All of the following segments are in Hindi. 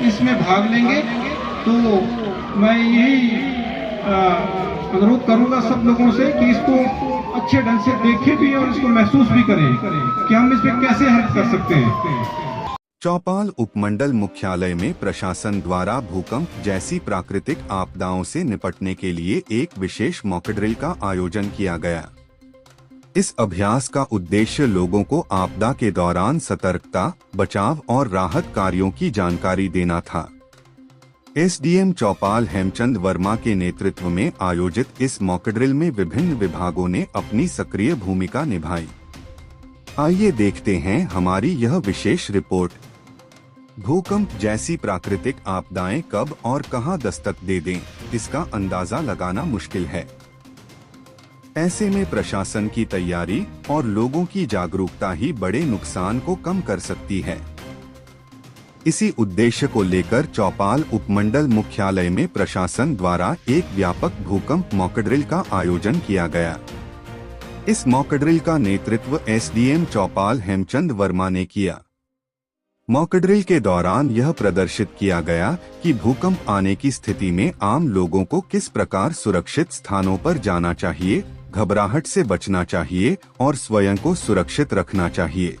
इसमें भाग लेंगे। तो मैं यही अनुरोध करूंगा सब लोगों से कि इसको अच्छे ढंग से देखें भी और इसको महसूस भी करें कि हम इसमें कैसे हेल्प कर सकते हैं। चौपाल उपमंडल मुख्यालय में प्रशासन द्वारा भूकंप जैसी प्राकृतिक आपदाओं से निपटने के लिए एक विशेष मॉक ड्रिल का आयोजन किया गया। इस अभ्यास का उद्देश्य लोगों को आपदा के दौरान सतर्कता, बचाव और राहत कार्यों की जानकारी देना था। एसडीएम चौपाल हेमचंद वर्मा के नेतृत्व में आयोजित इस मॉक ड्रिल में विभिन्न विभागों ने अपनी सक्रिय भूमिका निभाई। आइए देखते हैं हमारी यह विशेष रिपोर्ट। भूकंप जैसी प्राकृतिक आपदाएं कब और कहां दस्तक दे दें, इसका अंदाजा लगाना मुश्किल है। ऐसे में प्रशासन की तैयारी और लोगों की जागरूकता ही बड़े नुकसान को कम कर सकती है। इसी उद्देश्य को लेकर चौपाल उपमंडल मुख्यालय में प्रशासन द्वारा एक व्यापक भूकंप मॉक ड्रिल का आयोजन किया गया। इस मॉक ड्रिल का नेतृत्व एसडीएम चौपाल हेमचंद वर्मा ने किया। मॉक ड्रिल के दौरान यह प्रदर्शित किया गया कि भूकंप आने की स्थिति में आम लोगों को किस प्रकार सुरक्षित स्थानों पर जाना चाहिए, घबराहट से बचना चाहिए और स्वयं को सुरक्षित रखना चाहिए।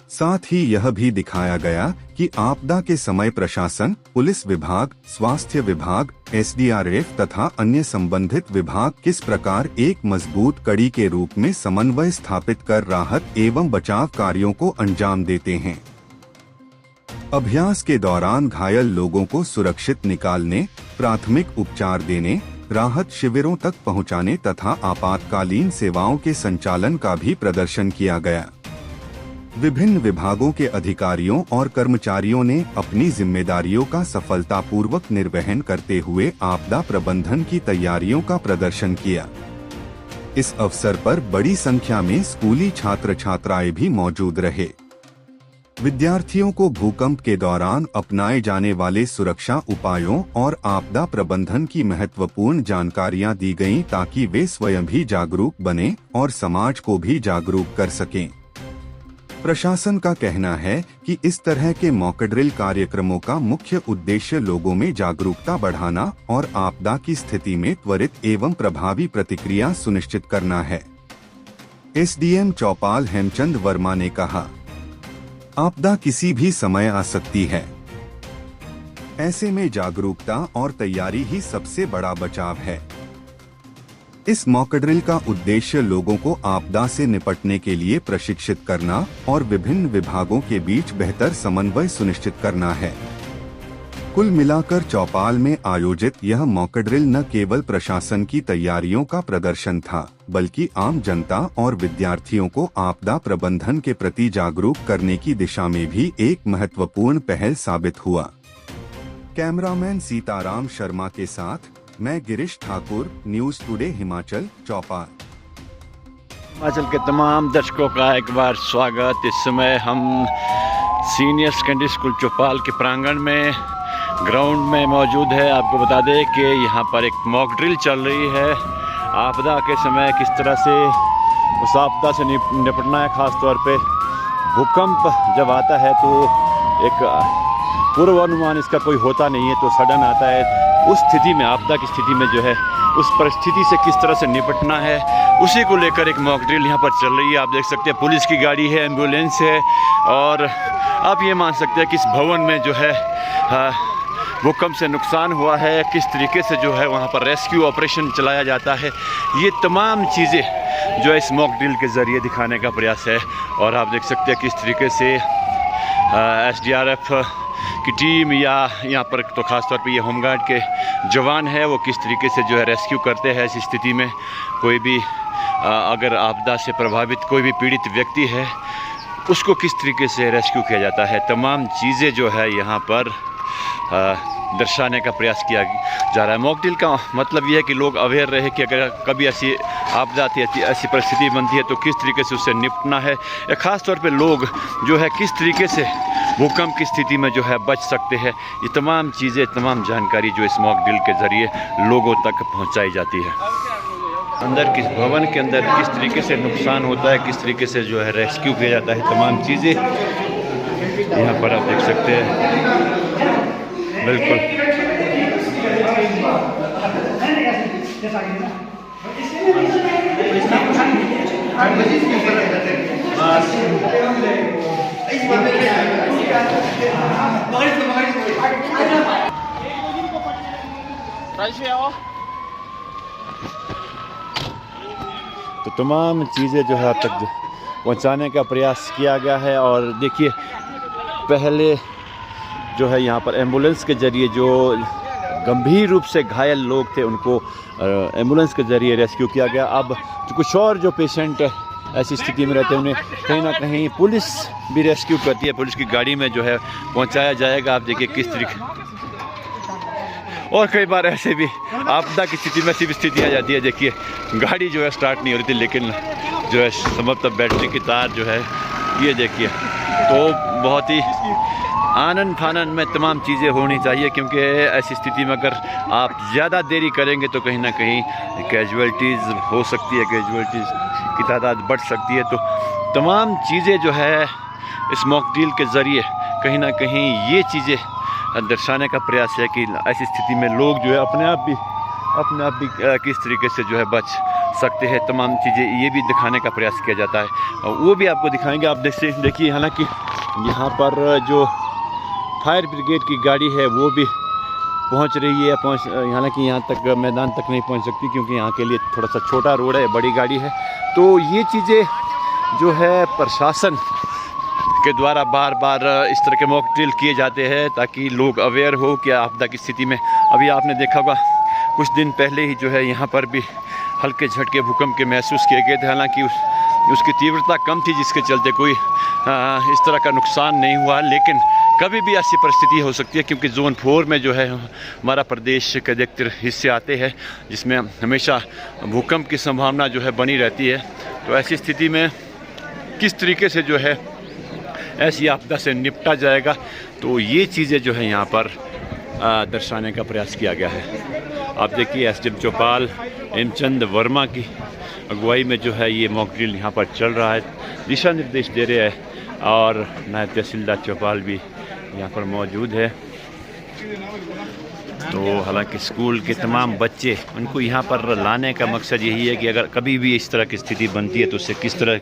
साथ ही यह भी दिखाया गया कि आपदा के समय प्रशासन, पुलिस विभाग, स्वास्थ्य विभाग, एसडीआरएफ तथा अन्य संबंधित विभाग किस प्रकार एक मजबूत कड़ी के रूप में समन्वय स्थापित कर राहत एवं बचाव कार्यों को अंजाम देते हैं। अभ्यास के दौरान घायल लोगों को सुरक्षित निकालने, प्राथमिक उपचार देने, राहत शिविरों तक पहुंचाने तथा आपातकालीन सेवाओं के संचालन का भी प्रदर्शन किया गया। विभिन्न विभागों के अधिकारियों और कर्मचारियों ने अपनी जिम्मेदारियों का सफलतापूर्वक निर्वहन करते हुए आपदा प्रबंधन की तैयारियों का प्रदर्शन किया। इस अवसर पर बड़ी संख्या में स्कूली छात्र छात्राएं भी मौजूद रहे। विद्यार्थियों को भूकंप के दौरान अपनाए जाने वाले सुरक्षा उपायों और आपदा प्रबंधन की महत्वपूर्ण जानकारियां दी गईं ताकि वे स्वयं भी जागरूक बने और समाज को भी जागरूक कर सकें। प्रशासन का कहना है कि इस तरह के मॉक ड्रिल कार्यक्रमों का मुख्य उद्देश्य लोगों में जागरूकता बढ़ाना और आपदा की स्थिति में त्वरित एवं प्रभावी प्रतिक्रिया सुनिश्चित करना है। एसडीएम चौपाल हेमचंद वर्मा ने कहा, आपदा किसी भी समय आ सकती है। ऐसे में जागरूकता और तैयारी ही सबसे बड़ा बचाव है। इस मॉक ड्रिल का उद्देश्य लोगों को आपदा से निपटने के लिए प्रशिक्षित करना और विभिन्न विभागों के बीच बेहतर समन्वय सुनिश्चित करना है। कुल मिलाकर चौपाल में आयोजित यह मॉक ड्रिल न केवल प्रशासन की तैयारियों का प्रदर्शन था, बल्कि आम जनता और विद्यार्थियों को आपदा प्रबंधन के प्रति जागरूक करने की दिशा में भी एक महत्वपूर्ण पहल साबित हुआ। कैमरामैन सीताराम शर्मा के साथ मैं गिरीश ठाकुर, न्यूज़ टुडे हिमाचल, चौपाल। हिमाचल के तमाम दर्शकों का एक बार स्वागत। इस समय हम सीनियर सेकेंडरी स्कूल चौपाल के प्रांगण में ग्राउंड में मौजूद है। आपको बता दें कि यहाँ पर एक मॉक ड्रिल चल रही है। आपदा के समय किस तरह से उस आपदा से निपटना है। ख़ास तौर पे भूकंप जब आता है तो एक पूर्वानुमान इसका कोई होता नहीं है, तो सडन आता है। उस स्थिति में, आपदा की स्थिति में जो है उस परिस्थिति से किस तरह से निपटना है, उसी को लेकर एक मॉक ड्रिल यहाँ पर चल रही है। आप देख सकते हैं पुलिस की गाड़ी है, एम्बुलेंस है, और आप ये मान सकते हैं कि इस भवन में जो है भूकंप से नुकसान हुआ है, किस तरीके से जो है वहाँ पर रेस्क्यू ऑपरेशन चलाया जाता है। ये तमाम चीज़ें जो है इस मॉक ड्रिल के ज़रिए दिखाने का प्रयास है। और आप देख सकते हैं किस तरीके से एसडीआरएफ की टीम या यहाँ पर तो ख़ास तौर पे ये होमगार्ड के जवान है, वो किस तरीके से जो है रेस्क्यू करते हैं ऐसी स्थिति में। कोई भी अगर आपदा से प्रभावित कोई भी पीड़ित व्यक्ति है, उसको किस तरीके से रेस्क्यू किया जाता है, तमाम चीज़ें जो है यहाँ पर दर्शाने का प्रयास किया जा रहा है। मॉक ड्रिल का मतलब यह है कि लोग अवेयर रहे कि अगर कभी ऐसी आपदा आती है, ऐसी परिस्थिति बनती है, तो किस तरीके से उससे निपटना है, या ख़ास तौर पे लोग जो है किस तरीके से भूकंप की स्थिति में जो है बच सकते हैं। ये तमाम चीज़ें, तमाम जानकारी जो इस मॉक ड्रिल के ज़रिए लोगों तक पहुंचाई जाती है। अंदर किस भवन के अंदर किस तरीके से नुकसान होता है, किस तरीके से जो है रेस्क्यू किया जाता है, तमाम चीज़ें यहाँ पर आप देख सकते हैं। बिल्कुल। तो तमाम चीज़ें जो है अब तक पहुंचाने का प्रयास किया गया है। और देखिए पहले जो है यहाँ पर एम्बुलेंस के ज़रिए जो गंभीर रूप से घायल लोग थे उनको एम्बुलेंस के ज़रिए रेस्क्यू किया गया। अब कुछ और जो पेशेंट ऐसी स्थिति में रहते हैं उन्हें कहीं ना कहीं पुलिस भी रेस्क्यू करती है, पुलिस की गाड़ी में जो है पहुंचाया जाएगा। आप देखिए किस तरीके, और कई बार ऐसे भी आपदा की स्थिति में ऐसी भी स्थिति आ जाती है। देखिए गाड़ी जो है स्टार्ट नहीं हो रही थी, लेकिन जो है संभवतः बैटरी की तार जो है ये देखिए। तो बहुत ही आनन फानन में तमाम चीज़ें होनी चाहिए, क्योंकि ऐसी स्थिति में अगर आप ज़्यादा देरी करेंगे तो कहीं ना कहीं कैजुअल्टीज़ हो सकती है, कैजुअल्टीज़ की तादाद बढ़ सकती है। तो तमाम चीज़ें जो है इस मॉक ड्रिल के ज़रिए कहीं ना कहीं ये चीज़ें दर्शाने का प्रयास है कि ऐसी स्थिति में लोग जो है अपने आप भी किस तरीके से जो है बच सकते हैं। तमाम चीज़ें ये भी दिखाने का प्रयास किया जाता है, वो भी आपको दिखाएंगे। आप देखिए हालांकि यहाँ पर जो फायर ब्रिगेड की गाड़ी है वो भी पहुँच रही है, हालांकि यहाँ तक मैदान तक नहीं पहुँच सकती क्योंकि यहाँ के लिए थोड़ा सा छोटा रोड है, बड़ी गाड़ी है। तो ये चीज़ें जो है प्रशासन के द्वारा बार बार इस तरह के मॉक ड्रिल किए जाते हैं ताकि लोग अवेयर हो कि आपदा की स्थिति में। अभी आपने देखा होगा कुछ दिन पहले ही जो है यहाँ पर भी हल्के झटके भूकंप के महसूस किए गए थे, हालांकि उसकी तीव्रता कम थी जिसके चलते कोई इस तरह का नुकसान नहीं हुआ। लेकिन कभी भी ऐसी परिस्थिति हो सकती है क्योंकि जोन 4 में जो है हमारा प्रदेश के अधिकतर हिस्से आते हैं जिसमें हमेशा भूकंप की संभावना जो है बनी रहती है। तो ऐसी स्थिति में किस तरीके से जो है ऐसी आपदा से निपटा जाएगा, तो ये चीज़ें जो है यहाँ पर दर्शाने का प्रयास किया गया है। आप देखिए एसडीएम चौपाल हेमचंद वर्मा की अगुवाई में जो है ये मॉक ड्रिल यहाँ पर चल रहा है, दिशा निर्देश दे रहे हैं और नायब तहसीलदार चौपाल भी यहाँ पर मौजूद है। तो हालांकि स्कूल के तमाम बच्चे उनको यहाँ पर लाने का मकसद यही है कि अगर कभी भी इस तरह की स्थिति बनती है तो उससे किस तरह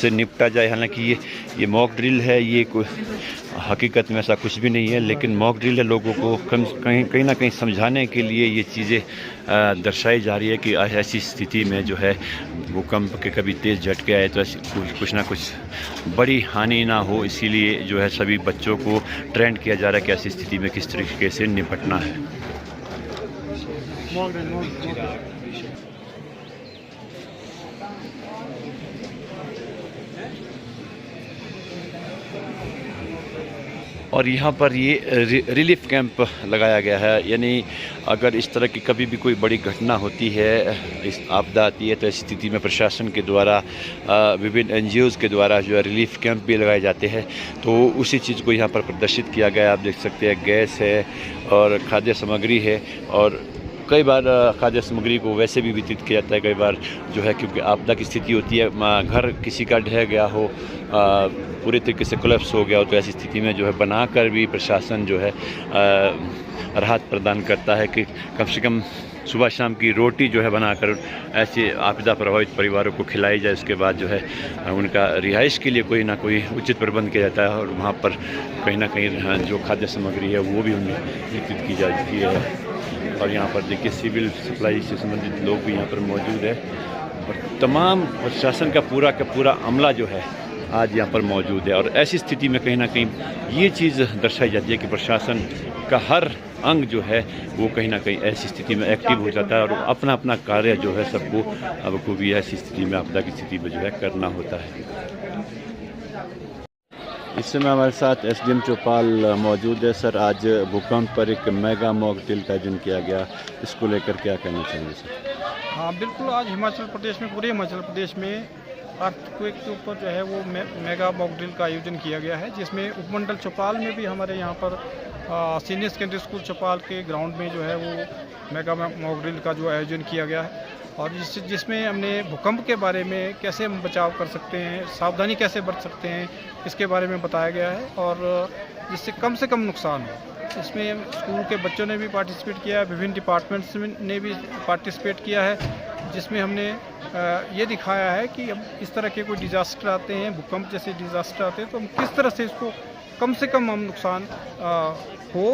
से निपटा जाए। हालांकि ये मॉक ड्रिल है, ये कोई हकीकत में ऐसा कुछ भी नहीं है, लेकिन मॉक ड्रिल है लोगों को कहीं ना कहीं समझाने के लिए ये चीज़ें दर्शाई जा रही है कि ऐसी स्थिति में जो है भूकंप के कभी तेज़ झटके आए तो ऐसी कुछ ना कुछ बड़ी हानि ना हो, इसीलिए जो है सभी बच्चों को ट्रेंड किया जा रहा है कि ऐसी स्थिति में किस तरीके से निपटना है। और यहाँ पर ये रिलीफ कैंप लगाया गया है, यानी अगर इस तरह की कभी भी कोई बड़ी घटना होती है, इस आपदा आती है, तो इस स्थिति में प्रशासन के द्वारा विभिन्न एनजीओज़ के द्वारा जो है रिलीफ कैंप भी लगाए जाते हैं। तो उसी चीज़ को यहाँ पर प्रदर्शित किया गया। आप देख सकते हैं गैस है और खाद्य सामग्री है, और कई बार खाद्य सामग्री को वैसे भी वितरित किया जाता है। कई बार जो है क्योंकि आपदा की स्थिति होती है, घर किसी का ढह गया हो, पूरे तरीके से कोलैप्स हो गया हो, तो ऐसी स्थिति में जो है बनाकर भी प्रशासन जो है राहत प्रदान करता है कि कम से कम सुबह शाम की रोटी जो है बनाकर ऐसे आपदा प्रभावित परिवारों को खिलाई जाए। उसके बाद जो है उनका रिहाइश के लिए कोई ना कोई उचित प्रबंध किया जाता है और वहाँ पर कहीं ना कहीं जो खाद्य सामग्री है वो भी उन्हें वितरित की जाती है। और यहाँ पर देखिए सिविल सप्लाई से संबंधित लोग भी यहाँ पर मौजूद है और तमाम प्रशासन का पूरा अमला जो है आज यहाँ पर मौजूद है। और ऐसी स्थिति में कहीं ना कहीं ये चीज़ दर्शाई जाती है कि प्रशासन का हर अंग जो है वो कहीं ना कहीं ऐसी स्थिति में एक्टिव हो जाता है और अपना अपना कार्य जो है सबको अब को भी ऐसी स्थिति में आपदा की स्थिति में जो है करना होता है। इस समय हमारे साथ एसडीएम चौपाल मौजूद है। सर, आज भूकंप पर एक मेगा मॉक ड्रिल का आयोजन किया गया, इसको लेकर क्या कहना चाहेंगे सर? हाँ बिल्कुल, आज हिमाचल प्रदेश में, पूरे हिमाचल प्रदेश में अर्थक्वेक के ऊपर जो है वो मेगा मॉक ड्रिल का आयोजन किया गया है, जिसमें उपमंडल चौपाल में भी हमारे यहाँ पर सीनियर सेकेंडरी स्कूल चौपाल के ग्राउंड में जो है वो मेगा मॉक ड्रिल का जो आयोजन किया गया है। और जिसमें हमने भूकंप के बारे में कैसे हम बचाव कर सकते हैं, सावधानी कैसे बरत सकते हैं, इसके बारे में बताया गया है और जिससे कम से कम नुकसान हो। इसमें स्कूल के बच्चों ने भी पार्टिसिपेट किया है, विभिन्न डिपार्टमेंट्स ने भी पार्टिसिपेट किया है, जिसमें हमने ये दिखाया है कि अब इस तरह के कोई डिज़ास्टर आते हैं, भूकंप जैसे डिज़ास्टर आते हैं, तो हम किस तरह से इसको कम से कम हम नुकसान हो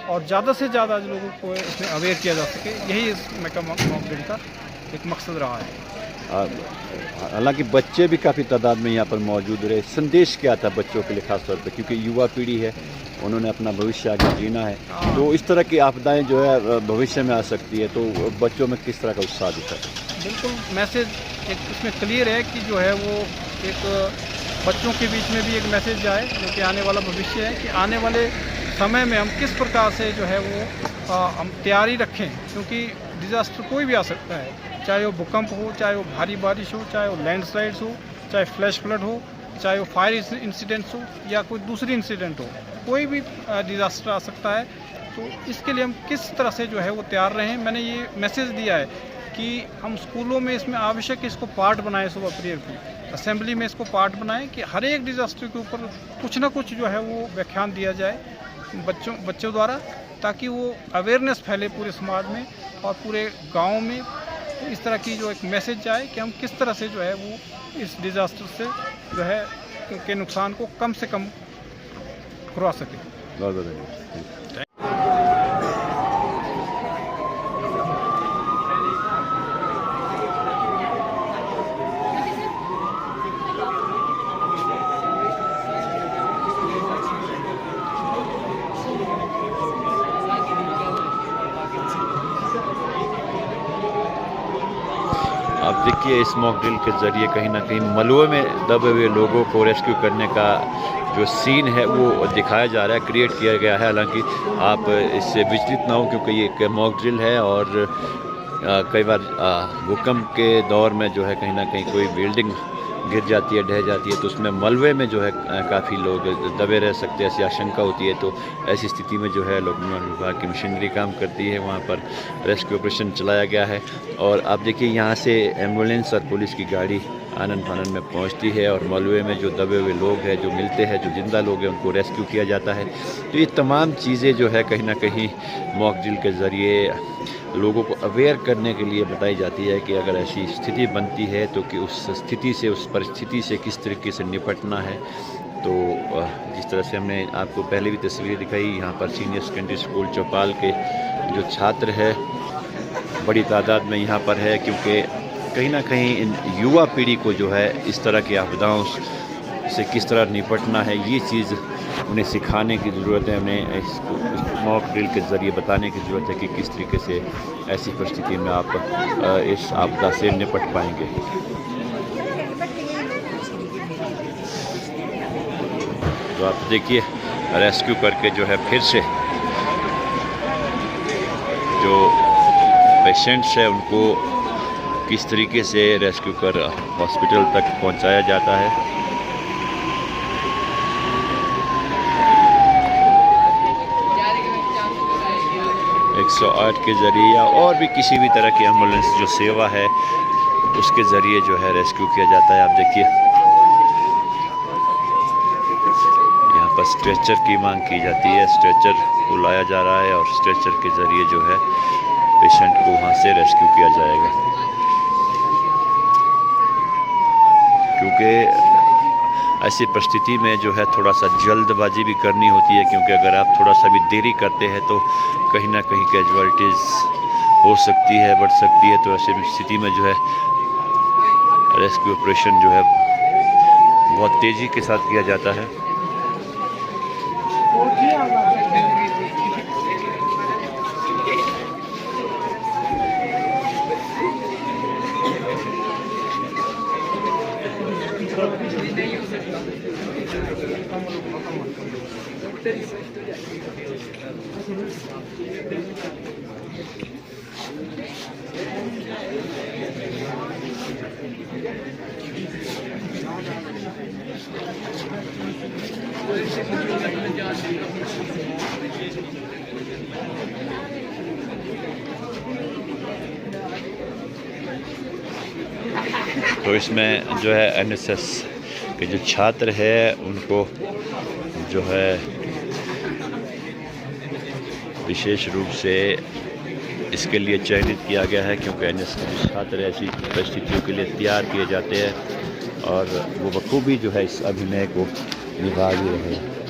और ज़्यादा से ज़्यादा लोगों को इसमें अवेयर किया जा सके, यही इस मॉक ड्रिल का एक मकसद रहा है। हालांकि बच्चे भी काफ़ी तादाद में यहाँ पर मौजूद रहे। संदेश क्या था बच्चों के लिए खास तौर पर, क्योंकि युवा पीढ़ी है, उन्होंने अपना भविष्य आगे जीना है, तो इस तरह की आपदाएं जो है भविष्य में आ सकती है, तो बच्चों में किस तरह का उत्साह दिखा है? बिल्कुल मैसेज एक इसमें क्लियर है कि जो है वो एक बच्चों के बीच में भी एक मैसेज जाए, जो कि आने वाला भविष्य है, कि आने वाले समय में हम किस प्रकार से जो है वो हम तैयारी रखें, क्योंकि डिज़ास्टर कोई भी आ सकता है, चाहे वो भूकंप हो, चाहे वो भारी बारिश हो, चाहे वो लैंडस्लाइड्स हो, चाहे फ्लैश फ्लड हो, चाहे वो फायर इंसिडेंट्स हो या कोई दूसरी इंसिडेंट हो, कोई भी डिज़ास्टर आ सकता है। तो इसके लिए हम किस तरह से जो है वो तैयार रहें। मैंने ये मैसेज दिया है कि हम स्कूलों में इसमें आवश्यक इसको पार्ट बनाएं, सुबह प्रेयर की असेंबली में इसको पार्ट बनाएं कि हर एक डिज़ास्टर के ऊपर कुछ ना कुछ जो है वो व्याख्यान दिया जाए बच्चों द्वारा, ताकि वो अवेयरनेस फैले पूरे समाज में और पूरे गाँव में, इस तरह की जो एक मैसेज जाए कि हम किस तरह से जो है वो इस डिज़ास्टर से जो है के नुकसान को कम से कम करवा सकें। बहुत बहुत धन्यवाद। आप देखिए इस मॉक ड्रिल के ज़रिए कहीं ना कहीं मलबे में दबे हुए लोगों को रेस्क्यू करने का जो सीन है वो दिखाया जा रहा है, क्रिएट किया गया है। हालांकि आप इससे विचलित ना हो, क्योंकि ये एक मॉक ड्रिल है और कई बार भूकंप के दौर में जो है कहीं ना कहीं कोई बिल्डिंग गिर जाती है, ढह जाती है, तो उसमें मलबे में जो है काफ़ी लोग दबे रह सकते हैं, ऐसी आशंका होती है। तो ऐसी स्थिति में जो है लोक निर्माण विभाग की मशीनरी काम करती है, वहाँ पर रेस्क्यू ऑपरेशन चलाया गया है। और आप देखिए यहाँ से एम्बुलेंस और पुलिस की गाड़ी आनन फानन में पहुँचती है और मलबे में जो दबे हुए लोग हैं, जो मिलते हैं, जो जिंदा लोग हैं, उनको रेस्क्यू किया जाता है। तो ये तमाम चीज़ें जो है कहीं ना कहीं मॉक ड्रिल के ज़रिए लोगों को अवेयर करने के लिए बताई जाती है कि अगर ऐसी स्थिति बनती है तो कि उस स्थिति से, उस परिस्थिति से किस तरीके से निपटना है। तो जिस तरह से हमने आपको पहले भी तस्वीरें दिखाई, यहाँ पर सीनियर सेकेंडरी स्कूल चौपाल के जो छात्र है बड़ी तादाद में यहाँ पर है, क्योंकि कहीं ना कहीं इन युवा पीढ़ी को जो है इस तरह की आपदाओं से किस तरह निपटना है, ये चीज़ उन्हें सिखाने की ज़रूरत है, उन्हें इस मॉक ड्रिल के ज़रिए बताने की ज़रूरत है कि किस तरीके से ऐसी परिस्थिति में आप इस आपदा से निपट पाएंगे। तो आप देखिए रेस्क्यू करके जो है फिर से जो पेशेंट्स है उनको किस तरीके से रेस्क्यू कर हॉस्पिटल तक पहुंचाया जाता है। 108 के ज़रिए या और भी किसी भी तरह की एम्बुलेंस जो सेवा है उसके ज़रिए जो है रेस्क्यू किया जाता है। आप देखिए यहाँ पर स्ट्रेचर की मांग की जाती है, स्ट्रेचर को लाया जा रहा है और स्ट्रेचर के ज़रिए जो है पेशेंट को वहाँ से रेस्क्यू किया जाएगा। क्योंकि ऐसी परिस्थिति में जो है थोड़ा सा जल्दबाजी भी करनी होती है, क्योंकि अगर आप थोड़ा सा भी देरी करते हैं तो कहीं ना कहीं कैजुअलिटीज़ हो सकती है, बढ़ सकती है। तो ऐसी स्थिति में जो है रेस्क्यू ऑपरेशन जो है बहुत तेज़ी के साथ किया जाता है। तो इसमें जो है एनएसएस के जो छात्र है उनको जो है विशेष रूप से इसके लिए चयनित किया गया है, क्योंकि एनएसएस छात्र ऐसी परिस्थितियों के लिए तैयार किए जाते हैं और वो बखूबी जो है इस अभिनय को निभा भी रहे हैं।